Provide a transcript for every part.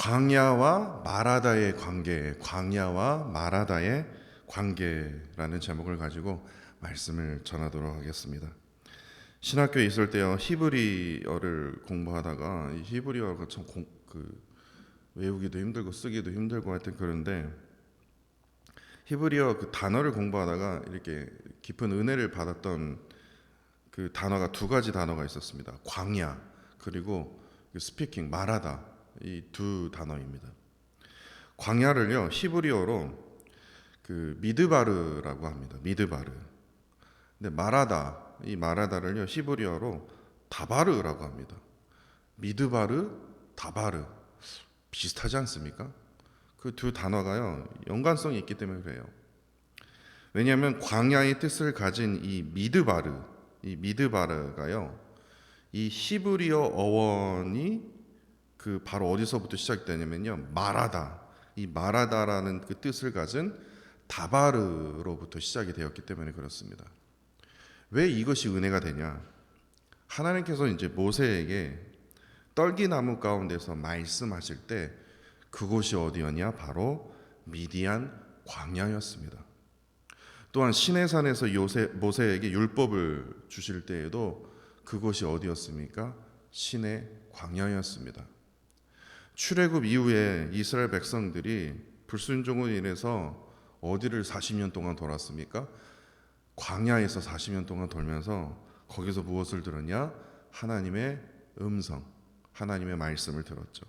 광야와 마라다의 관계, 광야와 마라다의 관계라는 제목을 가지고 말씀을 전하도록 하겠습니다. 신학교에 있을 때요, 히브리어를 공부하다가 이 히브리어가 참 외우기도 힘들고 쓰기도 힘들고 하여튼 그런데 히브리어 그 단어를 공부하다가 이렇게 깊은 은혜를 받았던 그 단어가 두 가지 단어가 있었습니다. 광야 그리고 스피킹 마라다, 이 두 단어입니다. 광야를요 히브리어로 그 미드바르라고 합니다. 미드바르. 근데 마라다, 이 마라다를요 히브리어로 다바르라고 합니다. 미드바르, 다바르 비슷하지 않습니까? 그 두 단어가요 연관성이 있기 때문에 그래요. 왜냐하면 광야의 뜻을 가진 이 미드바르가요 이 히브리어 어원이 그 바로 어디서부터 시작되냐면요 마라다, 이 마라다라는 그 뜻을 가진 다바르로부터 시작이 되었기 때문에 그렇습니다. 왜 이것이 은혜가 되냐? 하나님께서 이제 모세에게 떨기나무 가운데서 말씀하실 때 그곳이 어디였냐? 바로 미디안 광야였습니다. 또한 시내산에서 모세에게 율법을 주실 때에도 그곳이 어디였습니까? 시내 광야였습니다. 출애굽 이후에 이스라엘 백성들이 불순종으로 인해서 어디를 40년 동안 돌았습니까? 광야에서 40년 동안 돌면서 거기서 무엇을 들었냐? 하나님의 음성, 하나님의 말씀을 들었죠.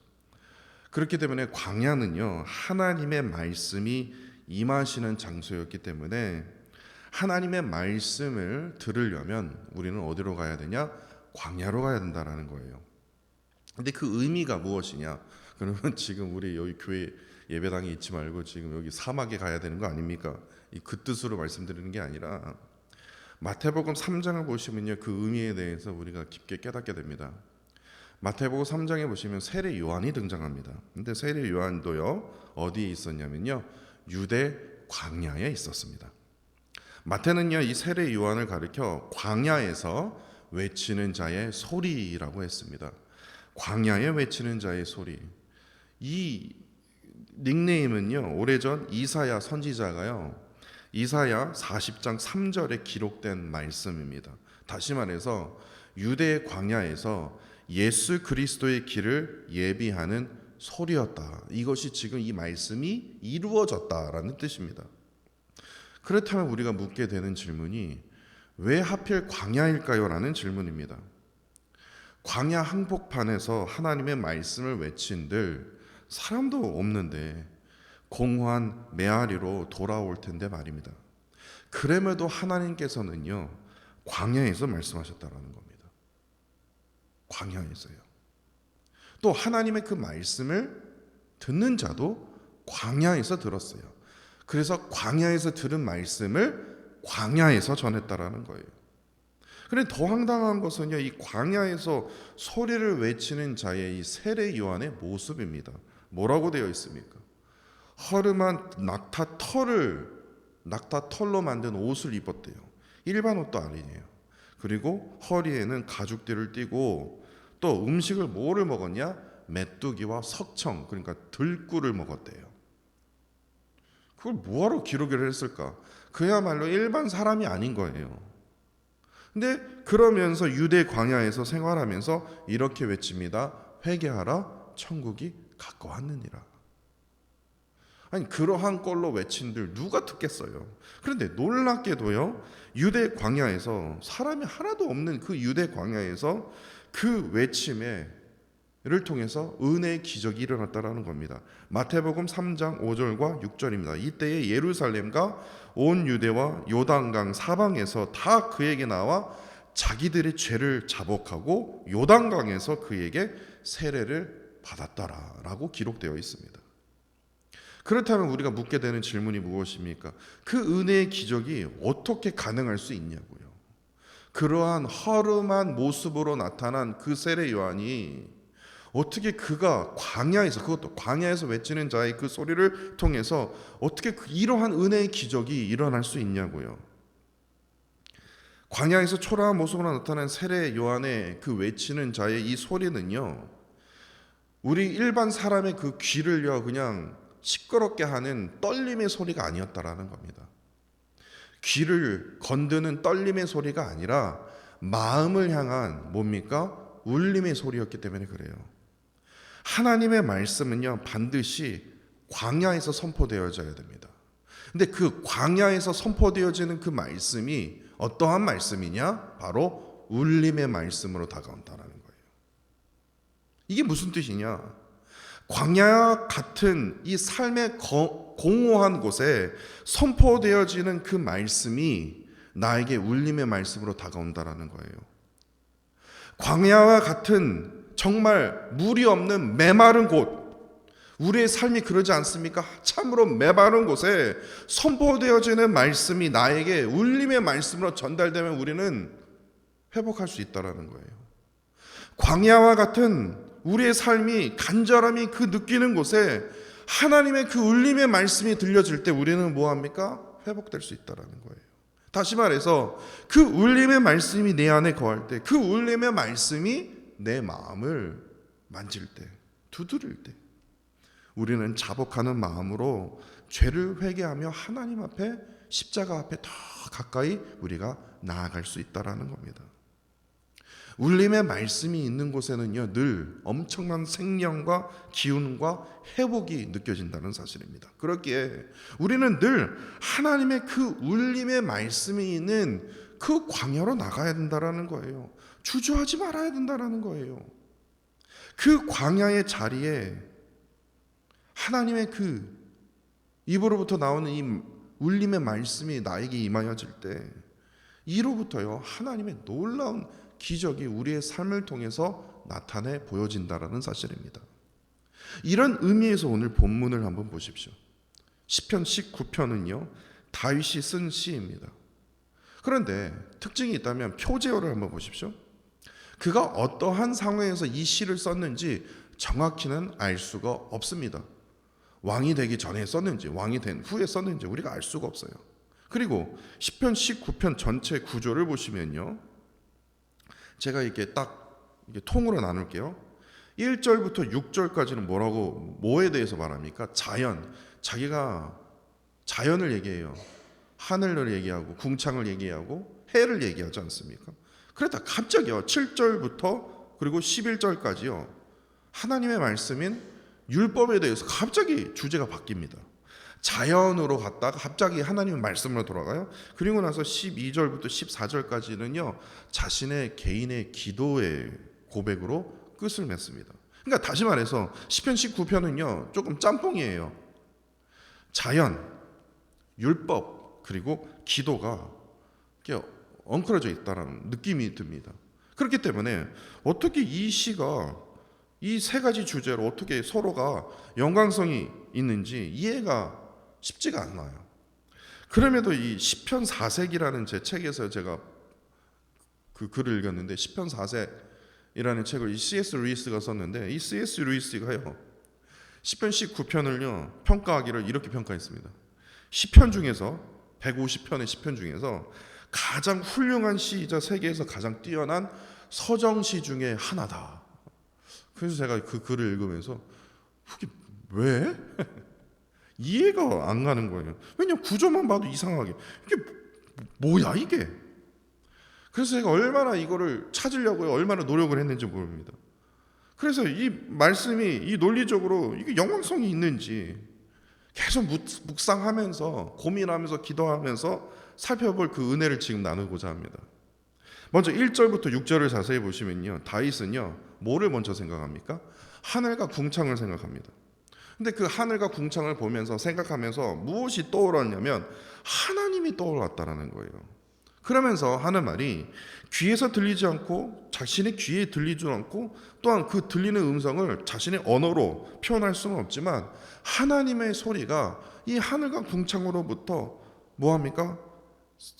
그렇기 때문에 광야는요 하나님의 말씀이 임하시는 장소였기 때문에 하나님의 말씀을 들으려면 우리는 어디로 가야 되냐? 광야로 가야 된다라는 거예요. 근데 그 의미가 무엇이냐? 그러면 지금 우리 여기 교회 예배당에 있지 말고 지금 여기 사막에 가야 되는 거 아닙니까? 그 뜻으로 말씀드리는 게 아니라 마태복음 3장을 보시면요 그 의미에 대해서 우리가 깊게 깨닫게 됩니다. 마태복음 3장에 보시면 세례 요한이 등장합니다. 근데 세례 요한도요 어디에 있었냐면요 유대 광야에 있었습니다. 마태는요 이 세례 요한을 가리켜 광야에서 외치는 자의 소리라고 했습니다. 광야에 외치는 자의 소리. 이 닉네임은요 오래전 이사야 선지자가요 이사야 40장 3절에 기록된 말씀입니다. 다시 말해서 유대 광야에서 예수 그리스도의 길을 예비하는 소리였다. 이것이 지금 이 말씀이 이루어졌다라는 뜻입니다. 그렇다면 우리가 묻게 되는 질문이 왜 하필 광야일까요? 라는 질문입니다. 광야 한복판에서 하나님의 말씀을 외친들 사람도 없는데 공허한 메아리로 돌아올 텐데 말입니다. 그럼에도 하나님께서는요 광야에서 말씀하셨다라는 겁니다. 광야에서요. 또 하나님의 그 말씀을 듣는 자도 광야에서 들었어요. 그래서 광야에서 들은 말씀을 광야에서 전했다라는 거예요. 그런데 더 황당한 것은요 이 광야에서 소리를 외치는 자의 이 세례 요한의 모습입니다. 뭐라고 되어 있습니까? 허름한 낙타 털로 만든 옷을 입었대요. 일반 옷도 아니에요. 그리고 허리에는 가죽띠를 띠고 또 음식을 뭐를 먹었냐? 메뚜기와 석청, 그러니까 들꿀을 먹었대요. 그걸 뭐하러 기록을 했을까? 그야말로 일반 사람이 아닌 거예요. 근데 그러면서 유대 광야에서 생활하면서 이렇게 외칩니다. 회개하라, 천국이 가까웠느니라. 아니 그러한 꼴로 외친들 누가 듣겠어요? 그런데 놀랍게도요 유대 광야에서 사람이 하나도 없는 그 유대 광야에서 그 외침을 통해서 은혜의 기적이 일어났다라는 겁니다. 마태복음 3장 5절과 6절입니다. 이때에 예루살렘과 온 유대와 요단강 사방에서 다 그에게 나와 자기들의 죄를 자복하고 요단강에서 그에게 세례를 받았다라고 기록되어 있습니다. 그렇다면 우리가 묻게 되는 질문이 무엇입니까? 그 은혜의 기적이 어떻게 가능할 수 있냐고요. 그러한 허름한 모습으로 나타난 그 세례 요한이 어떻게 그가 광야에서, 그것도 광야에서 외치는 자의 그 소리를 통해서 어떻게 이러한 은혜의 기적이 일어날 수 있냐고요. 광야에서 초라한 모습으로 나타난 세례 요한의 그 외치는 자의 이 소리는요 우리 일반 사람의 그 귀를요 그냥 시끄럽게 하는 떨림의 소리가 아니었다라는 겁니다. 귀를 건드는 떨림의 소리가 아니라 마음을 향한 뭡니까? 울림의 소리였기 때문에 그래요. 하나님의 말씀은요 반드시 광야에서 선포되어져야 됩니다. 근데 그 광야에서 선포되어지는 그 말씀이 어떠한 말씀이냐? 바로 울림의 말씀으로 다가온다는 거예요. 이게 무슨 뜻이냐? 광야 같은 이 삶의 공허한 곳에 선포되어지는 그 말씀이 나에게 울림의 말씀으로 다가온다는 거예요. 광야와 같은 정말 물이 없는 메마른 곳, 우리의 삶이 그러지 않습니까? 참으로 메마른 곳에 선포되어지는 말씀이 나에게 울림의 말씀으로 전달되면 우리는 회복할 수 있다는 거예요. 광야와 같은 우리의 삶이 간절함이 그 느끼는 곳에 하나님의 그 울림의 말씀이 들려질 때 우리는 뭐합니까? 회복될 수 있다는 거예요. 다시 말해서 그 울림의 말씀이 내 안에 거할 때, 그 울림의 말씀이 내 마음을 만질 때, 두드릴 때 우리는 자복하는 마음으로 죄를 회개하며 하나님 앞에 십자가 앞에 더 가까이 우리가 나아갈 수 있다는 겁니다. 울림의 말씀이 있는 곳에는요 늘 엄청난 생명과 기운과 회복이 느껴진다는 사실입니다. 그렇기에 우리는 늘 하나님의 그 울림의 말씀이 있는 그 광야로 나가야 된다는 거예요. 주저하지 말아야 된다는 거예요. 그 광야의 자리에 하나님의 그 입으로부터 나오는 이 울림의 말씀이 나에게 임하여질 때 이로부터요 하나님의 놀라운 기적이 우리의 삶을 통해서 나타내 보여진다라는 사실입니다. 이런 의미에서 오늘 본문을 한번 보십시오. 시편 19편은요 다윗이 쓴 시입니다. 그런데 특징이 있다면 표제어를 한번 보십시오. 그가 어떠한 상황에서 이 시를 썼는지 정확히는 알 수가 없습니다. 왕이 되기 전에 썼는지 왕이 된 후에 썼는지 우리가 알 수가 없어요. 그리고 시편 19편 전체 구조를 보시면요 제가 이렇게 딱 이렇게 통으로 나눌게요. 1절부터 6절까지는 뭐에 대해서 말합니까? 자기가 자연을 얘기해요. 하늘을 얘기하고 궁창을 얘기하고 해를 얘기하지 않습니까? 그러다 갑자기요 7절부터 그리고 11절까지요 하나님의 말씀인 율법에 대해서 갑자기 주제가 바뀝니다. 자연으로 갔다가 갑자기 하나님의 말씀으로 돌아가요. 그리고 나서 12절부터 14절까지는요 자신의 개인의 기도의 고백으로 끝을 맺습니다. 그러니까 다시 말해서 시편 19편은요 조금 짬뽕이에요. 자연, 율법 그리고 기도가 이렇게 엉클어져 있다는 느낌이 듭니다. 그렇기 때문에 어떻게 이 시가 이 세 가지 주제로 어떻게 서로가 연관성이 있는지 이해가 쉽지가 않아요. 그럼에도 이 시편 4색이라는 제 책에서 제가 그 글을 읽었는데 시편 4색이라는 책을 이 C.S. 루이스가 썼는데 이 C.S. 루이스가요 시편 19편을요 평가하기를 이렇게 평가했습니다. 시편 중에서 150편의 시편 중에서 가장 훌륭한 시이자 세계에서 가장 뛰어난 서정시 중에 하나다. 그래서 제가 그 글을 읽으면서 그게 왜? 이해가 안 가는 거예요. 왜냐면 구조만 봐도 이상하게 이게 뭐야 이게? 그래서 제가 얼마나 이거를 찾으려고 얼마나 노력을 했는지 모릅니다. 그래서 이 말씀이 이 논리적으로 이게 영광성이 있는지 계속 묵상하면서 고민하면서 기도하면서 살펴볼 그 은혜를 지금 나누고자 합니다. 먼저 1절부터 6절을 자세히 보시면요 다윗은요 뭐를 먼저 생각합니까? 하늘과 궁창을 생각합니다. 근데 그 하늘과 궁창을 보면서 생각하면서 무엇이 떠올랐냐면 하나님이 떠올랐다라는 거예요. 그러면서 하는 말이 귀에서 들리지 않고 자신의 귀에 들리지 않고 또한 그 들리는 음성을 자신의 언어로 표현할 수는 없지만 하나님의 소리가 이 하늘과 궁창으로부터 뭐합니까?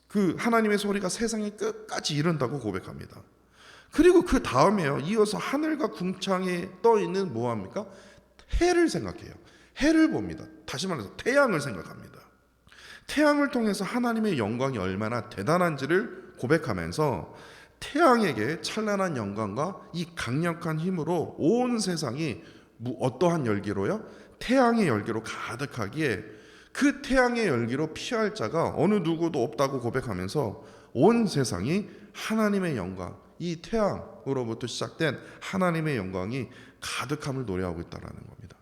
그 하나님의 소리가 세상의 끝까지 이른다고 고백합니다. 그리고 그 다음에요 이어서 하늘과 궁창에 떠 있는 뭐합니까? 해를 생각해요. 해를 봅니다. 다시 말해서 태양을 생각합니다. 태양을 통해서 하나님의 영광이 얼마나 대단한지를 고백하면서 태양에게 찬란한 영광과 이 강력한 힘으로 온 세상이 어떠한 열기로요? 태양의 열기로 가득하기에 그 태양의 열기로 피할 자가 어느 누구도 없다고 고백하면서 온 세상이 하나님의 영광, 이 태양으로부터 시작된 하나님의 영광이 가득함을 노래하고 있다는 겁니다.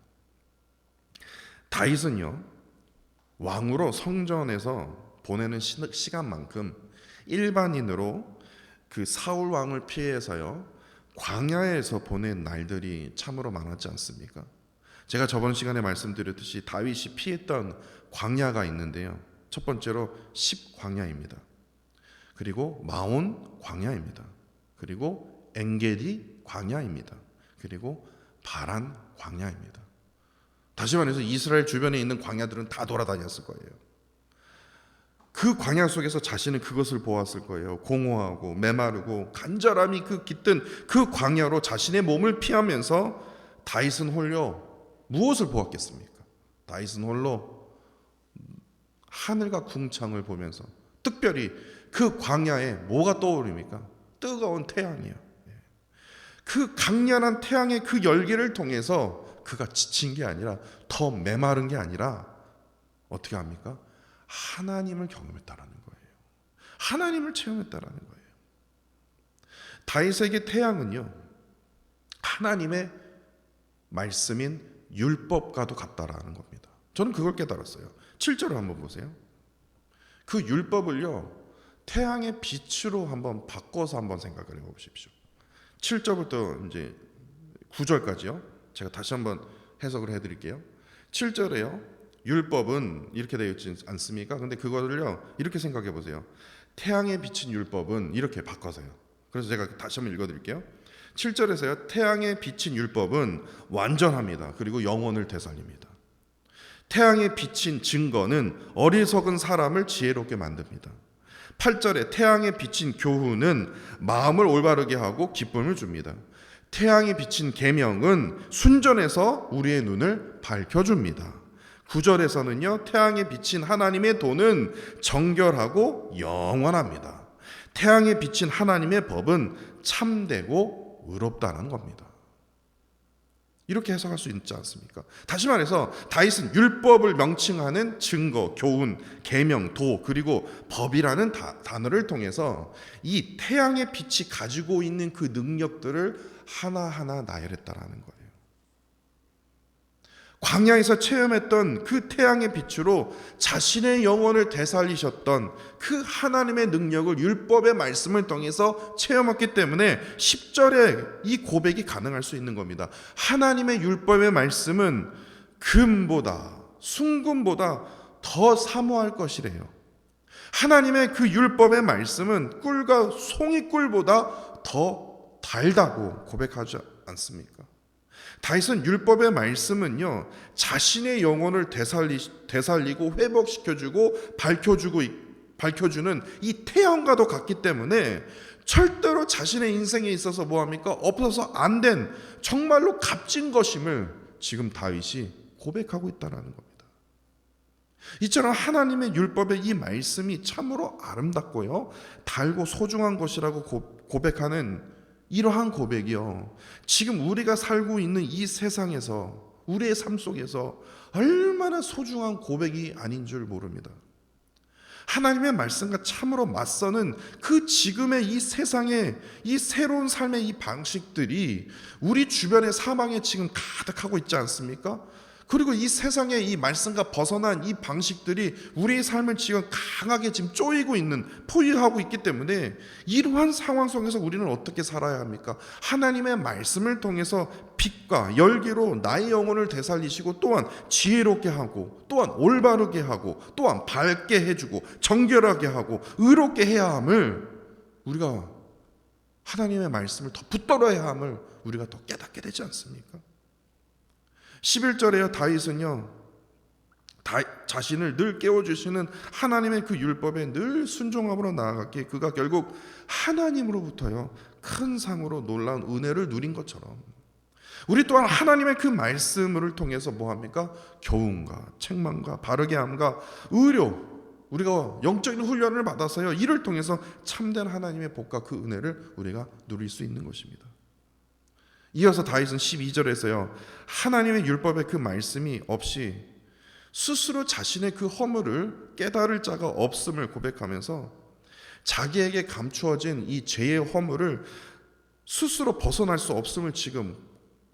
다윗은요, 왕으로 성전에서 보내는 시간만큼 일반인으로 그 사울 왕을 피해서요 광야에서 보낸 날들이 참으로 많았지 않습니까? 제가 저번 시간에 말씀드렸듯이 다윗이 피했던 광야가 있는데요, 첫 번째로 10광야입니다. 그리고 마온 광야입니다. 그리고 엔게디 광야입니다. 그리고 바란 광야입니다. 다시 말해서 이스라엘 주변에 있는 광야들은 다 돌아다녔을 거예요. 그 광야 속에서 자신은 그것을 보았을 거예요. 공허하고 메마르고 간절함이 깃든 그 광야로 자신의 몸을 피하면서 다윗은 홀로 무엇을 보았겠습니까? 다윗은 홀로 하늘과 궁창을 보면서, 특별히 그 광야에 뭐가 떠오릅니까? 뜨거운 태양이요. 그 강렬한 태양의 그 열기를 통해서 그가 지친 게 아니라, 더 메마른 게 아니라 어떻게 합니까? 하나님을 경험했다라는 거예요. 하나님을 체험했다라는 거예요. 다윗에게 태양은요, 하나님의 말씀인 율법과도 같다라는 겁니다. 저는 그걸 깨달았어요. 7절을 한번 보세요. 그 율법을요, 태양의 빛으로 한번 바꿔서 한번 생각을 해보십시오. 7절부터 이제 9절까지요. 제가 다시 한번 해석을 해드릴게요. 7절에요, 율법은 이렇게 되어 있지 않습니까? 근데 그거를요 이렇게 생각해 보세요. 태양에 비친 율법은 이렇게 바꿔서요. 그래서 제가 다시 한번 읽어드릴게요. 7절에서요, 태양에 비친 율법은 완전합니다. 그리고 영혼을 되살립니다. 태양에 비친 증거는 어리석은 사람을 지혜롭게 만듭니다. 8절에 태양에 비친 교훈은 마음을 올바르게 하고 기쁨을 줍니다. 태양에 비친 계명은 순전해서 우리의 눈을 밝혀줍니다. 9절에서는요, 태양에 비친 하나님의 도는 정결하고 영원합니다. 태양에 비친 하나님의 법은 참되고 의롭다는 겁니다. 이렇게 해석할 수 있지 않습니까? 다시 말해서 다윗은 율법을 명칭하는 증거, 교훈, 계명, 도, 그리고 법이라는 단어를 통해서 이 태양의 빛이 가지고 있는 그 능력들을 하나하나 나열했다라는 거예요. 광야에서 체험했던 그 태양의 빛으로 자신의 영혼을 되살리셨던 그 하나님의 능력을 율법의 말씀을 통해서 체험했기 때문에 10절에 이 고백이 가능할 수 있는 겁니다. 하나님의 율법의 말씀은 금보다, 순금보다 더 사모할 것이래요. 하나님의 그 율법의 말씀은 꿀과 송이꿀보다 더 달다고 고백하지 않습니까? 다윗은 율법의 말씀은요, 자신의 영혼을 되살리고 회복시켜주고 밝혀주는 이 태양과도 같기 때문에 절대로 자신의 인생에 있어서 뭐합니까? 없어서 안 된 정말로 값진 것임을 지금 다윗이 고백하고 있다는 겁니다. 이처럼 하나님의 율법의 이 말씀이 참으로 아름답고요, 달고 소중한 것이라고 고백하는 이러한 고백이요, 지금 우리가 살고 있는 이 세상에서, 우리의 삶 속에서 얼마나 소중한 고백이 아닌 줄 모릅니다. 하나님의 말씀과 참으로 맞서는 그 지금의 이 세상의 이 새로운 삶의 이 방식들이 우리 주변의 사방에 지금 가득하고 있지 않습니까? 그리고 이 세상의 이 말씀과 벗어난 이 방식들이 우리의 삶을 지금 강하게 지금 쪼이고 있는, 포위하고 있기 때문에 이러한 상황 속에서 우리는 어떻게 살아야 합니까? 하나님의 말씀을 통해서 빛과 열기로 나의 영혼을 되살리시고, 또한 지혜롭게 하고, 또한 올바르게 하고, 또한 밝게 해주고, 정결하게 하고, 의롭게 해야 함을, 우리가 하나님의 말씀을 더 붙들어야 함을 우리가 더 깨닫게 되지 않습니까? 11절에요, 다윗은요, 자신을 늘 깨워주시는 하나님의 그 율법에 늘 순종함으로 나아갔기에 그가 결국 하나님으로부터요 큰 상으로 놀라운 은혜를 누린 것처럼, 우리 또한 하나님의 그 말씀을 통해서 뭐합니까? 교훈과 책망과 바르게 함과 의료, 우리가 영적인 훈련을 받아서요, 이를 통해서 참된 하나님의 복과 그 은혜를 우리가 누릴 수 있는 것입니다. 이어서 다윗은 12절에서요, 하나님의 율법의 그 말씀이 없이 스스로 자신의 그 허물을 깨달을 자가 없음을 고백하면서 자기에게 감추어진 이 죄의 허물을 스스로 벗어날 수 없음을 지금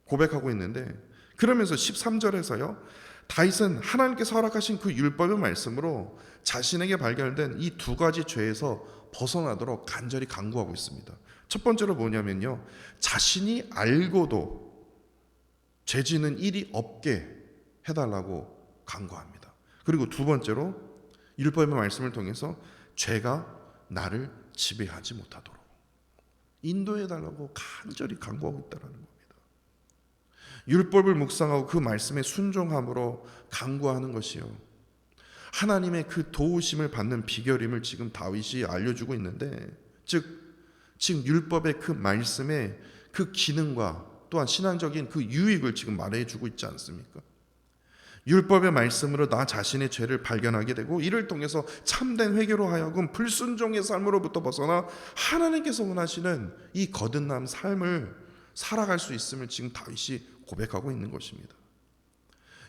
고백하고 있는데, 그러면서 13절에서요, 다윗은 하나님께서 허락하신 그 율법의 말씀으로 자신에게 발견된 이 두 가지 죄에서 벗어나도록 간절히 간구하고 있습니다. 첫 번째로 뭐냐면요, 자신이 알고도 죄 짓는 일이 없게 해달라고 간구합니다. 그리고 두 번째로 율법의 말씀을 통해서 죄가 나를 지배하지 못하도록 인도해달라고 간절히 간구하고 있다는 겁니다. 율법을 묵상하고 그 말씀에 순종함으로 간구하는 것이요, 하나님의 그 도우심을 받는 비결임을 지금 다윗이 알려주고 있는데, 즉 지금 율법의 그 말씀의 그 기능과 또한 신앙적인 그 유익을 지금 말해주고 있지 않습니까? 율법의 말씀으로 나 자신의 죄를 발견하게 되고, 이를 통해서 참된 회개로 하여금 불순종의 삶으로부터 벗어나 하나님께서 원하시는 이 거듭난 삶을 살아갈 수 있음을 지금 다윗이 고백하고 있는 것입니다.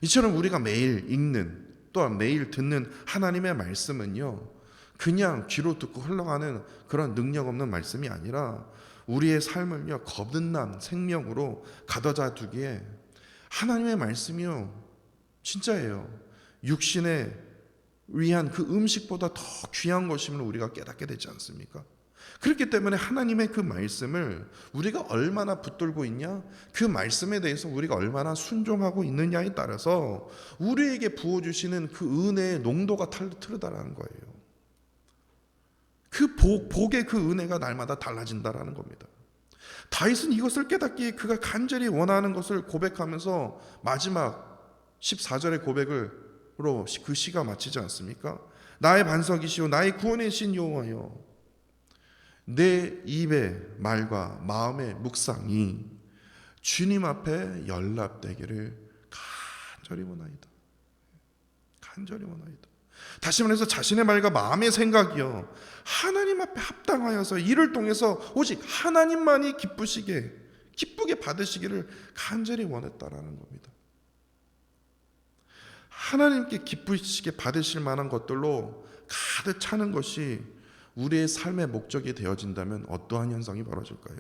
이처럼 우리가 매일 읽는, 또한 매일 듣는 하나님의 말씀은요, 그냥 귀로 듣고 흘러가는 그런 능력 없는 말씀이 아니라 우리의 삶을요, 거듭난 생명으로 가져다 두기에 하나님의 말씀이요, 진짜예요, 육신에 위한 그 음식보다 더 귀한 것임을 우리가 깨닫게 되지 않습니까? 그렇기 때문에 하나님의 그 말씀을 우리가 얼마나 붙들고 있냐, 그 말씀에 대해서 우리가 얼마나 순종하고 있느냐에 따라서 우리에게 부어주시는 그 은혜의 농도가 틀리다라는 거예요. 그 복의 그 은혜가 날마다 달라진다라는 겁니다. 다윗은 이것을 깨닫기에 그가 간절히 원하는 것을 고백하면서 마지막 14절의 고백으로 그 시가 마치지 않습니까? 나의 반석이시오 나의 구원의 신 여호와여, 내 입의 말과 마음의 묵상이 주님 앞에 연락되기를 간절히 원하이다. 간절히 원하이다. 다시 말해서 자신의 말과 마음의 생각이요, 하나님 앞에 합당하여서 이를 통해서 오직 하나님만이 기쁘게 받으시기를 간절히 원했다라는 겁니다. 하나님께 기쁘시게 받으실 만한 것들로 가득 차는 것이 우리의 삶의 목적이 되어진다면 어떠한 현상이 벌어질까요?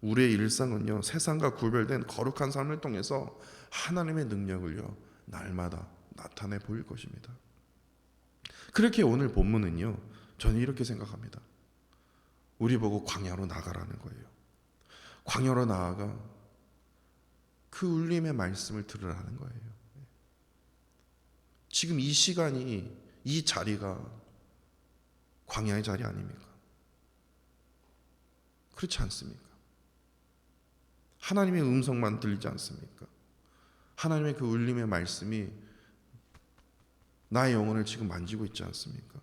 우리의 일상은요, 세상과 구별된 거룩한 삶을 통해서 하나님의 능력을요, 날마다 나타내 보일 것입니다. 그렇게 오늘 본문은요, 저는 이렇게 생각합니다. 우리 보고 광야로 나가라는 거예요. 광야로 나아가 그 울림의 말씀을 들으라는 거예요. 지금 이 시간이, 이 자리가 광야의 자리 아닙니까? 그렇지 않습니까? 하나님의 음성만 들리지 않습니까? 하나님의 그 울림의 말씀이 나의 영혼을 지금 만지고 있지 않습니까?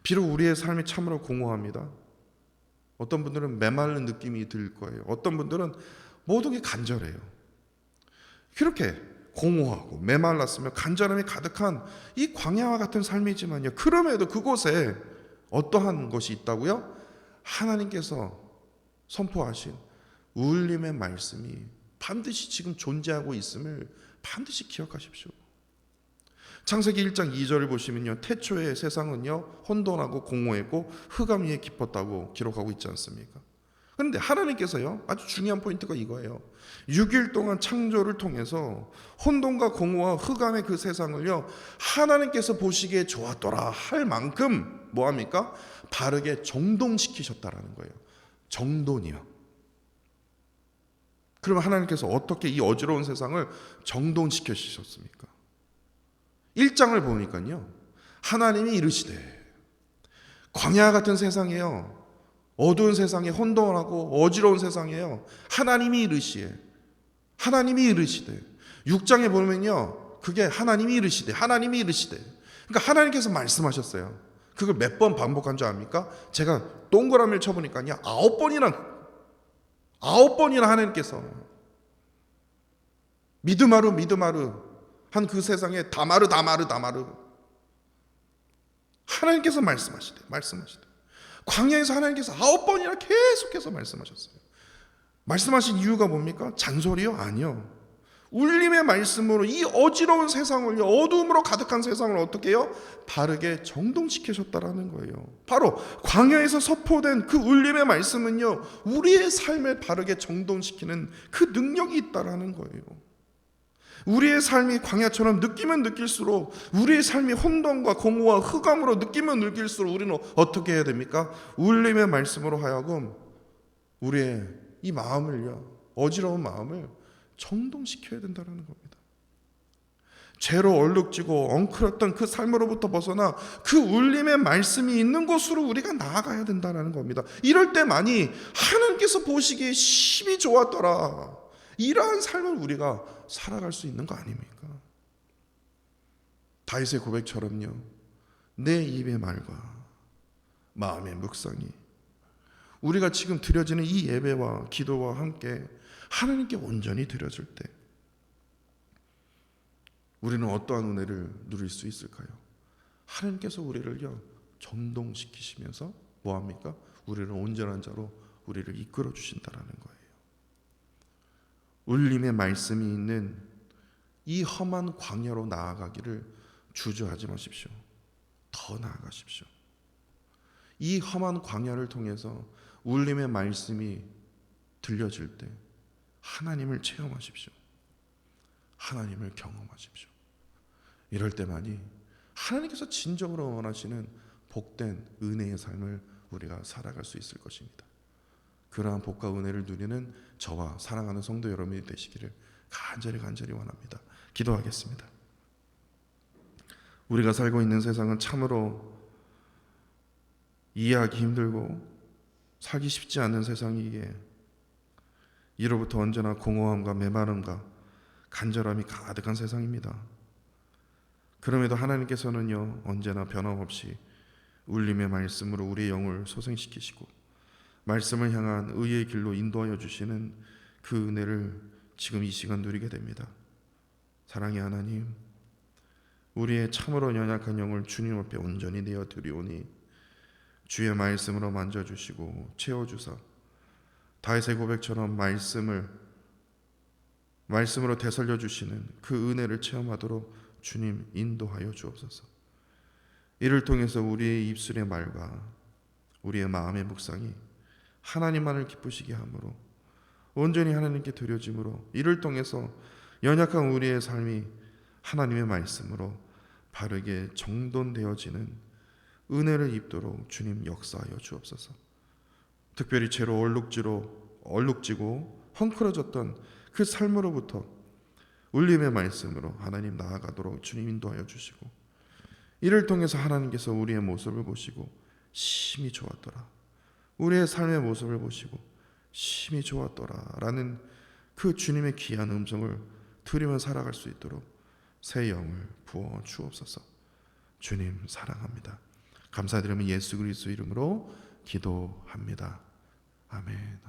비록 우리의 삶이 참으로 공허합니다. 어떤 분들은 메마른 느낌이 들 거예요. 어떤 분들은 모든 게 간절해요. 그렇게 공허하고 메말랐으며 간절함이 가득한 이 광야와 같은 삶이지만요, 그럼에도 그곳에 어떠한 것이 있다고요? 하나님께서 선포하신 울림의 말씀이 반드시 지금 존재하고 있음을 반드시 기억하십시오. 창세기 1장 2절을 보시면요, 태초의 세상은요 혼돈하고 공허했고 흑암 위에 깊었다고 기록하고 있지 않습니까? 그런데 하나님께서요, 아주 중요한 포인트가 이거예요. 6일 동안 창조를 통해서 혼돈과 공허와 흑암의 그 세상을요, 하나님께서 보시기에 좋았더라 할 만큼 뭐합니까? 바르게 정돈시키셨다라는 거예요. 정돈이요. 그러면 하나님께서 어떻게 이 어지러운 세상을 정돈시켜 주셨습니까? 1장을 보니까요, 하나님이 이르시되, 광야 같은 세상이에요, 어두운 세상에 혼돈하고 어지러운 세상이에요, 하나님이 이르시되 6장에 보면요, 그게 하나님이 이르시되 그러니까 하나님께서 말씀하셨어요. 그걸 몇 번 반복한 줄 압니까? 제가 동그라미를 쳐보니까요, 9번이나 하나님께서 미드마루 한 그 세상에 다마르 하나님께서 말씀하시되 광야에서 하나님께서 9번이나 계속해서 말씀하셨어요. 말씀하신 이유가 뭡니까? 잔소리요? 아니요. 울림의 말씀으로 이 어지러운 세상을, 어두움으로 가득한 세상을 어떻게 해요? 바르게 정돈시키셨다라는 거예요. 바로 광야에서 선포된 그 울림의 말씀은요, 우리의 삶을 바르게 정돈시키는 그 능력이 있다라는 거예요. 우리의 삶이 광야처럼 느끼면 느낄수록, 우리의 삶이 혼돈과 공허와 흑암으로 느끼면 느낄수록 우리는 어떻게 해야 됩니까? 울림의 말씀으로 하여금 우리의 이 마음을요, 어지러운 마음을 정돈시켜야 된다는 겁니다. 죄로 얼룩지고 엉클었던 그 삶으로부터 벗어나 그 울림의 말씀이 있는 곳으로 우리가 나아가야 된다는 겁니다. 이럴 때만이 하나님께서 보시기에 심히 좋았더라, 이러한 삶을 우리가 살아갈 수 있는 거 아닙니까? 다윗의 고백처럼요, 내 입의 말과 마음의 묵상이 우리가 지금 드려지는 이 예배와 기도와 함께 하나님께 온전히 드려질 때 우리는 어떠한 은혜를 누릴 수 있을까요? 하나님께서 우리를요, 정돈시키시면서 뭐합니까? 우리를 온전한 자로 우리를 이끌어 주신다라는 거예요. 울림의 말씀이 있는 이 험한 광야로 나아가기를 주저하지 마십시오. 더 나아가십시오. 이 험한 광야를 통해서 울림의 말씀이 들려질 때 하나님을 체험하십시오. 하나님을 경험하십시오. 이럴 때만이 하나님께서 진정으로 원하시는 복된 은혜의 삶을 우리가 살아갈 수 있을 것입니다. 그러한 복과 은혜를 누리는 저와 사랑하는 성도 여러분이 되시기를 간절히 원합니다. 기도하겠습니다. 우리가 살고 있는 세상은 참으로 이해하기 힘들고 살기 쉽지 않은 세상이기에 이로부터 언제나 공허함과 메마름과 간절함이 가득한 세상입니다. 그럼에도 하나님께서는요, 언제나 변함없이 울림의 말씀으로 우리의 영을 소생시키시고 말씀을 향한 의의 길로 인도하여 주시는 그 은혜를 지금 이 시간 누리게 됩니다. 사랑의 하나님, 우리의 참으로 연약한 영을 주님 앞에 온전히 내어 드리오니 주의 말씀으로 만져주시고 채워주사 다윗의 고백처럼 말씀으로 되살려 주시는 그 은혜를 체험하도록 주님 인도하여 주옵소서. 이를 통해서 우리의 입술의 말과 우리의 마음의 묵상이 하나님만을 기쁘시게 함으로 온전히 하나님께 드려짐으로 이를 통해서 연약한 우리의 삶이 하나님의 말씀으로 바르게 정돈되어지는 은혜를 입도록 주님 역사하여 주옵소서. 특별히 죄로 얼룩지고 헝클어졌던 그 삶으로부터 울림의 말씀으로 하나님 나아가도록 주님 인도하여 주시고 이를 통해서 하나님께서 우리의 모습을 보시고 심히 좋았더라, 우리의 삶의 모습을 보시고 심히 좋았더라 라는 그 주님의 귀한 음성을 들으며 살아갈 수 있도록 새 영을 부어 주옵소서. 주님 사랑합니다. 감사드리며 예수 그리스도 이름으로 기도합니다. 아멘.